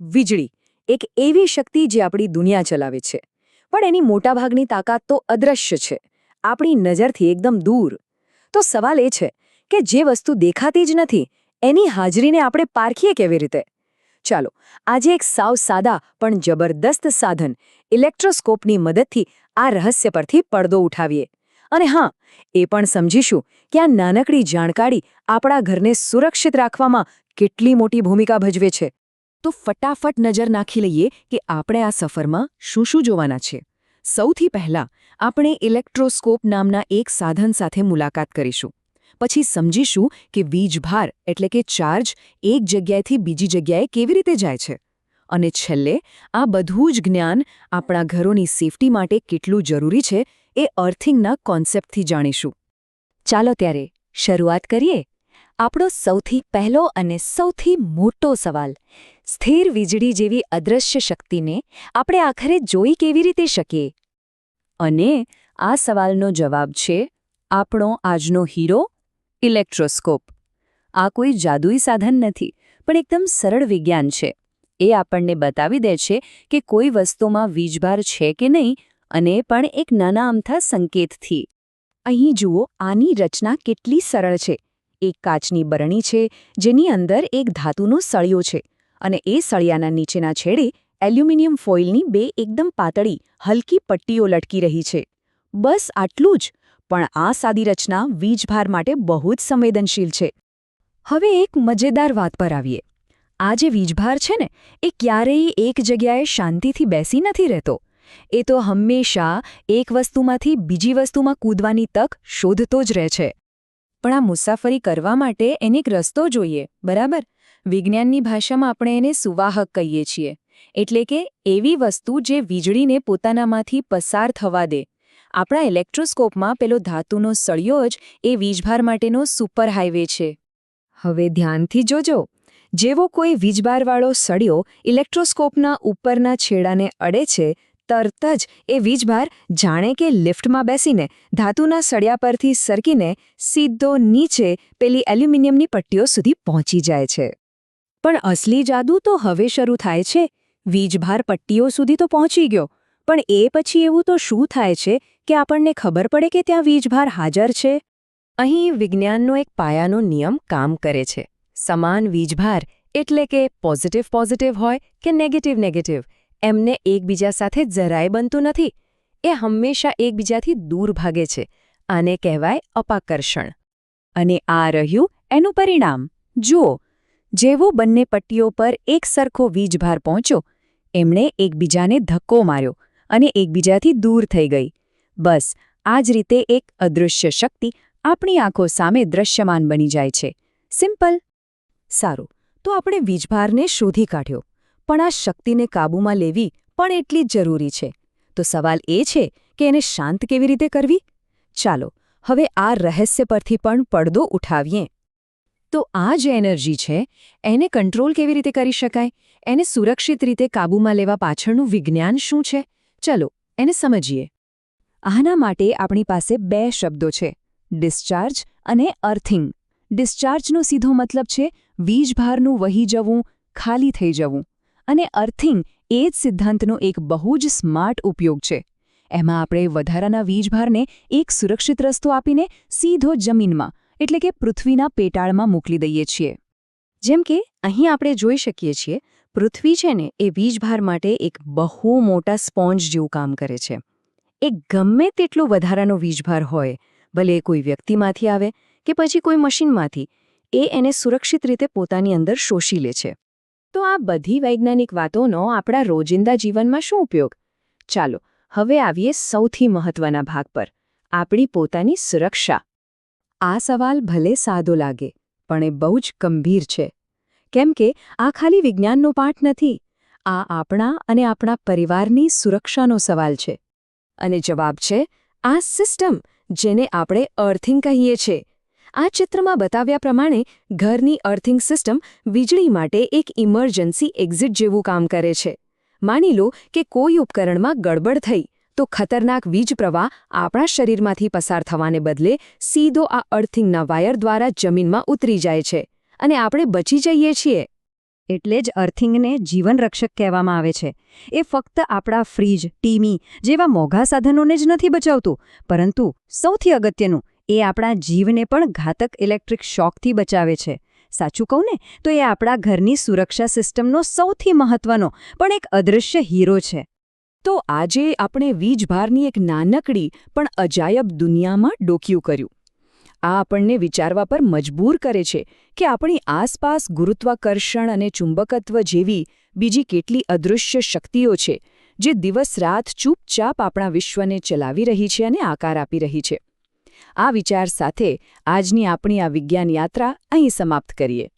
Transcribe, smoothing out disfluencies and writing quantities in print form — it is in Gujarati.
વીજળી એક એવી શક્તિ જે આપણી દુનિયા ચલાવે છે, પણ એની મોટાભાગની તાકાત તો અદૃશ્ય છે, આપણી નજરથી એકદમ દૂર. તો સવાલ એ છે કે જે વસ્તુ દેખાતી જ નથી એની હાજરીને આપણે પારખીએ કેવી રીતે? ચાલો આજે એક સાવ સાદા પણ જબરદસ્ત સાધન ઇલેક્ટ્રોસ્કોપની મદદથી આ રહસ્ય પરથી પડદો ઉઠાવીએ. અને હા, એ પણ સમજીશું કે આ નાનકડી જાણકારી આપણા ઘરને સુરક્ષિત રાખવામાં કેટલી મોટી ભૂમિકા ભજવે છે. તો ફટાફટ નજર નાખી લઈએ કે આપણે આ સફરમાં શું શું જોવાના છે. સૌથી પહેલાં આપણે ઇલેક્ટ્રોસ્કોપ નામના એક સાધન સાથે મુલાકાત કરીશું. પછી સમજીશું કે વીજભાર એટલે કે ચાર્જ એક જગ્યાએથી બીજી જગ્યાએ કેવી રીતે જાય છે. અને છેલ્લે આ બધું જ જ્ઞાન આપણા ઘરોની સેફટી માટે કેટલું જરૂરી છે એ અર્થિંગના કોન્સેપ્ટથી જાણીશું. ચાલો ત્યારે શરૂઆત કરીએ. આપણો સૌથી પહેલો અને સૌથી મોટો સવાલ, સ્થિર વીજળી જેવી અદૃશ્ય શક્તિને આપણે આખરે જોઈ કેવી રીતે શકીએ? અને આ સવાલનો જવાબ છે આપણો આજનો હીરો, ઇલેક્ટ્રોસ્કોપ. આ કોઈ જાદુઈ સાધન નથી, પણ એકદમ સરળ વિજ્ઞાન છે. એ આપણને બતાવી દે છે કે કોઈ વસ્તુમાં વીજભાર છે કે નહીં, અને પણ એક નાના અમથા સંકેતથી. અહીં જુઓ, આની રચના કેટલી સરળ છે. એક કાચની બરણી છે જેની અંદર એક ધાતુનો સળિયો છે, અને એ સળિયાના નીચેના છેડે એલ્યુમિનિયમ ફોઇલની બે એકદમ પાતળી, હલકી પટ્ટીઓ લટકી રહી છે. બસ આટલું જ, પણ આ સાદી રચના વીજભાર માટે બહુ જ સંવેદનશીલ છે. હવે એક મજેદાર વાત પર આવીએ. આ જે વીજભાર છે ને, એ ક્યારેય એક જગ્યાએ શાંતિથી બેસી નથી રહેતો. એ તો હંમેશા એક વસ્તુમાંથી બીજી વસ્તુમાં કૂદવાની તક શોધતો જ રહે છે. પણ આ મુસાફરી કરવા માટે એને એક રસ્તો જોઈએ, બરાબર? વિજ્ઞાનની ભાષામાં આપણે એને સુવાહક કહીએ છીએ. એટલે કે એવી વસ્તુ જે વીજળીને પોતાનામાંથી પસાર થવા દે. આપણા ઇલેક્ટ્રોસ્કોપમાં પેલો ધાતુનો સળિયો જ એ વીજભાર માટેનો સુપર હાઇવે છે. હવે ધ્યાનથી જોજો. જેવો કોઈ વીજભારવાળો સળિયો ઇલેક્ટ્રોસ્કોપના ઉપરના છેડાને અડે છે, તરત જ એ વીજભાર જાણે કે લિફ્ટમાં બેસીને ધાતુના સળિયા પરથી સરકીને સીધો નીચે પેલી એલ્યુમિનિયમની પટ્ટીઓ સુધી પહોંચી જાય છે. પણ અસલી જાદુ તો હવે શરૂ થાય છે. વીજભાર પટ્ટીઓ સુધી તો પહોંચી ગયો, પણ એ પછી એવું તો શું થાય છે કે આપણને ખબર પડે કે ત્યાં વીજભાર હાજર છે? અહીં વિજ્ઞાનનો એક પાયાનો નિયમ કામ કરે છે. સમાન વીજભાર એટલે કે પોઝિટિવ પોઝિટિવ હોય કે નેગેટિવ નેગેટિવ, એમને એકબીજા સાથે જરાય બનતું નથી. એ હંમેશા એકબીજાથી દૂર ભાગે છે. આને કહેવાય અપાકર્ષણ. અને આ રહ્યું એનું પરિણામ. જુઓ, જેવો બંને પટ્ટીઓ પર એક સરખો વીજભાર પહોંચ્યો, એમણે એકબીજાને ધક્કો માર્યો અને એકબીજાથી દૂર થઈ ગઈ. બસ આ જ રીતે એક અદૃશ્ય શક્તિ આપણી આંખો સામે દૃશ્યમાન બની જાય છે. સિમ્પલ. સારું, તો આપણે વીજભારને શોધી કાઢ્યો, પણ આ શક્તિને કાબૂમાં લેવી પણ એટલી જ જરૂરી છે. તો સવાલ એ છે કે એને શાંત કેવી રીતે કરવી? ચાલો હવે આ રહસ્ય પરથી પણ પડદો ઉઠાવીએ. તો આ જે એનર્જી છે, એને કંટ્રોલ કેવી રીતે કરી શકાય? એને સુરક્ષિત રીતે કાબૂમાં લેવા પાછળનું વિજ્ઞાન શું છે? ચલો એને સમજીએ. આના માટે આપણી પાસે બે શબ્દો છે, ડિસ્ચાર્જ અને અર્થિંગ. ડિસ્ચાર્જનો સીધો મતલબ છે વીજભારનું વહી જવું, ખાલી થઈ જવું. અને અર્થિંગ એ જ સિદ્ધાંતનો એક બહુ જ સ્માર્ટ ઉપયોગ છે. એમાં આપણે વધારાના વીજભારને એક સુરક્ષિત રસ્તો આપીને સીધો જમીનમાં એટલે કે પૃથ્વીના પેટાળમાં મોકલી દઈએ છીએ. જેમ કે અહીં આપણે જોઈ શકીએ છીએ, પૃથ્વી છે ને એ વીજભાર માટે એક બહુ મોટા સ્પોન્જ જેવું કામ કરે છે. એ ગમે તેટલો વધારાનો વીજભાર હોય, ભલે કોઈ વ્યક્તિમાંથી આવે કે પછી કોઈ મશીનમાંથી, એ એને સુરક્ષિત રીતે પોતાની અંદર શોષી લે છે. તો આ બધી વૈજ્ઞાનિક વાતોનો આપણા રોજિંદા જીવનમાં શું ઉપયોગ? ચાલો હવે આવીએ સૌથી મહત્વના ભાગ પર, આપણી પોતાની સુરક્ષા. આ સવાલ ભલે સાદો લાગે, પણ એ બહુ જ ગંભીર છે. કેમ કે આ ખાલી વિજ્ઞાનનો પાઠ નથી. આ આપણા અને આપણા પરિવારની સુરક્ષાનો સવાલ છે. અને જવાબ છે આ સિસ્ટમ, જેને આપણે અર્થિંગ કહીએ છીએ. આ ચિત્રમાં બતાવ્યા પ્રમાણે ઘરની અર્થિંગ સિસ્ટમ વીજળી માટે એક ઇમરજન્સી એક્ઝિટ જેવું કામ કરે છે. માની લો કે કોઈ ઉપકરણમાં ગડબડ થઈ, તો ખતરનાક વીજ પ્રવાહ આપણા શરીરમાંથી પસાર થવાને બદલે સીધો આ અર્થિંગના વાયર દ્વારા જમીનમાં ઉતરી જાય છે, અને આપણે બચી જઈએ છીએ. એટલે જ અર્થિંગને જીવન રક્ષક કહેવામાં આવે છે. એ ફક્ત આપણા ફ્રીજ, ટીવી જેવા મોંઘા સાધનોને જ નથી બચાવતું, પરંતુ સૌથી અગત્યનું એ આપણા જીવને પણ ઘાતક ઇલેક્ટ્રિક શોકથી બચાવે છે. સાચું કહું ને તો એ આપણા ઘરની સુરક્ષા સિસ્ટમનો સૌથી મહત્વનો પણ એક અદૃશ્ય હીરો છે. તો આજે આપણે વીજભારની એક નાનકડી પણ અજાયબ દુનિયામાં ડોકિયું કર્યું. આ આપણને વિચારવા પર મજબૂર કરે છે કે આપણી આસપાસ ગુરુત્વાકર્ષણ અને ચુંબકત્વ જેવી બીજી કેટલી અદૃશ્ય શક્તિઓ છે જે દિવસ-રાત ચૂપચાપ આપણા વિશ્વને ચલાવી રહી છે અને આકાર આપી રહી છે. આ વિચાર સાથે આજની આપણી આ વિજ્ઞાન યાત્રા અહીં સમાપ્ત કરીએ.